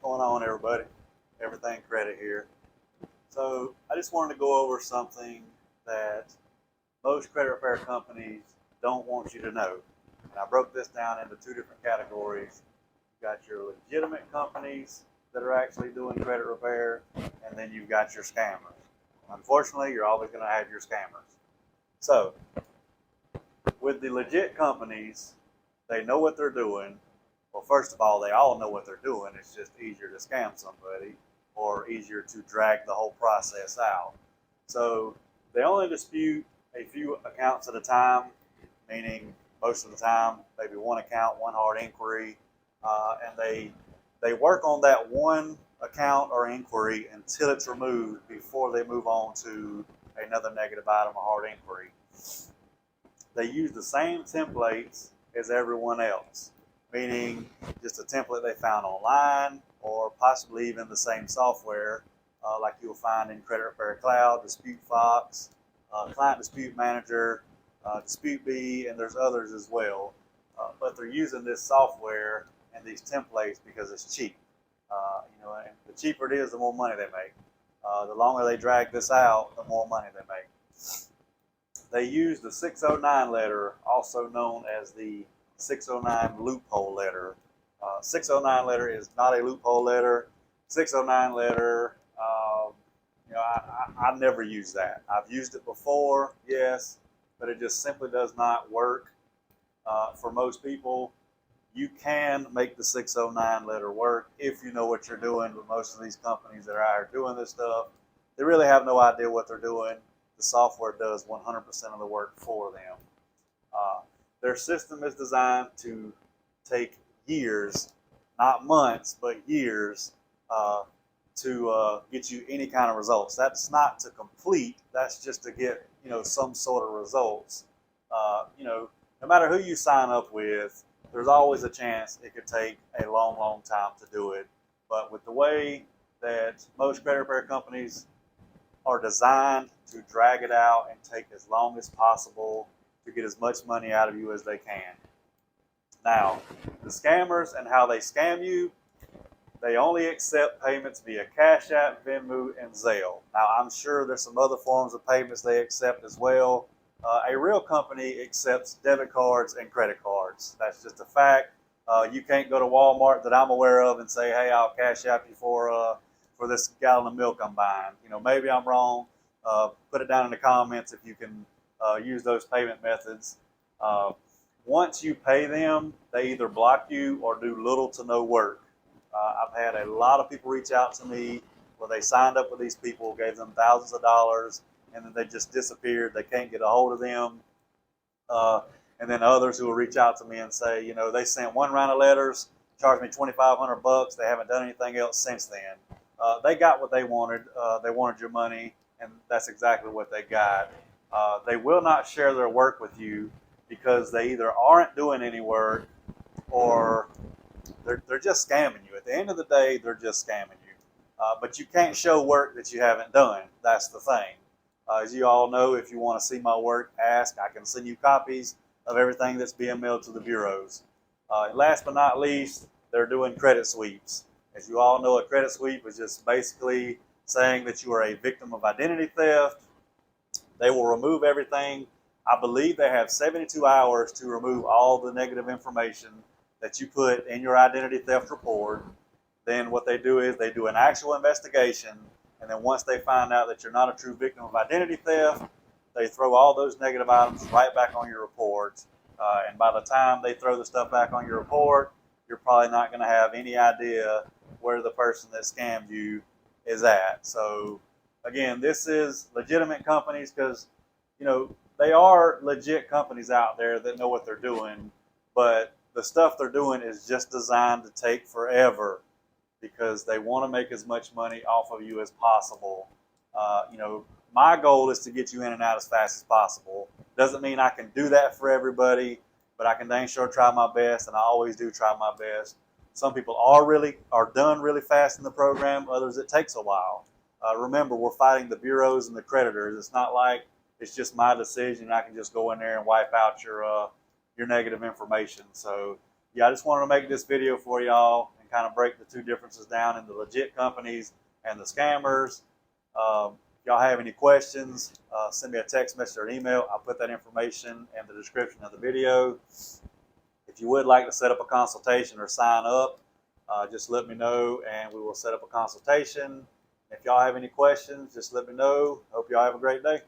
What's going on, everybody? Everything Credit here. So I just wanted to go over something that most credit repair companies don't want you to know. And I broke this down into two different categories. You've got your legitimate companies that are actually doing credit repair, and then you've got your scammers. Unfortunately, you're always going to have your scammers. So with the legit companies, they know what they're doing. Well, first of all, they all know what they're doing. It's just easier to scam somebody or easier to drag the whole process out. So they only dispute a few accounts at a time, meaning most of the time, maybe one account, one hard inquiry, and they work on that one account or inquiry until it's removed before they move on to another negative item or hard inquiry. They use the same templates as everyone else, meaning just a template they found online or possibly even the same software like you'll find in Credit Repair Cloud, Dispute Fox, Client Dispute Manager, Dispute Bee, and there's others as well. But they're using this software and these templates because it's cheap. And the cheaper it is, the more money they make. The longer they drag this out, the more money they make. They use the 609 letter, also known as the 609 loophole letter. 609 letter is not a loophole letter. 609 letter, I never use that. I've used it before, yes, but it just simply does not work for most people. You can make the 609 letter work if you know what you're doing, but most of these companies that are out here doing this stuff, they really have no idea what they're doing. The software does 100% of the work for them. Their system is designed to take years, not months, but years to get you any kind of results. That's not to complete. That's just to get some sort of results. No matter who you sign up with, there's always a chance it could take a long, long time to do it. But with the way that most credit repair companies are designed to drag it out and take as long as possible to get as much money out of you as they can. Now, the scammers and how they scam you, they only accept payments via Cash App, Venmo, and Zelle. Now, I'm sure there's some other forms of payments they accept as well. A real company accepts debit cards and credit cards. That's just a fact. You can't go to Walmart that I'm aware of and say, hey, I'll Cash App you for this gallon of milk I'm buying. Maybe I'm wrong. Put it down in the comments if you can use those payment methods. Once you pay them, they either block you or do little to no work. I've had a lot of people reach out to me where they signed up with these people, gave them thousands of dollars, and then they just disappeared. They can't get a hold of them. And then others who will reach out to me and say, they sent one round of letters, charged me $2,500. They haven't done anything else since then. They got what they wanted. They wanted your money, and that's exactly what they got. They will not share their work with you because they either aren't doing any work or they're just scamming you. At the end of the day, they're just scamming you. But you can't show work that you haven't done. That's the thing. As you all know, if you want to see my work, ask. I can send you copies of everything that's being mailed to the bureaus. Last but not least, they're doing credit sweeps. As you all know, a credit sweep is just basically saying that you are a victim of identity theft. They will remove everything. I believe they have 72 hours to remove all the negative information that you put in your identity theft report. Then what they do is they do an actual investigation, and then once they find out that you're not a true victim of identity theft, they throw all those negative items right back on your report. And by the time they throw the stuff back on your report, you're probably not going to have any idea where the person that scammed you is at. So again, this is legitimate companies because, they are legit companies out there that know what they're doing, but the stuff they're doing is just designed to take forever because they want to make as much money off of you as possible. My goal is to get you in and out as fast as possible. Doesn't mean I can do that for everybody, but I can dang sure try my best, and I always do try my best. Some people are done really fast in the program. Others, it takes a while. Remember, we're fighting the bureaus and the creditors. It's not like it's just my decision. I can just go in there and wipe out your negative information. So, yeah, I just wanted to make this video for y'all and and kind of break the two differences down into legit companies and the scammers. If y'all have any questions, send me a text message or an email. I'll put that information in the description of the video. If you would like to set up a consultation or sign up, just let me know and we will set up a consultation. If y'all have any questions, just let me know. Hope y'all have a great day.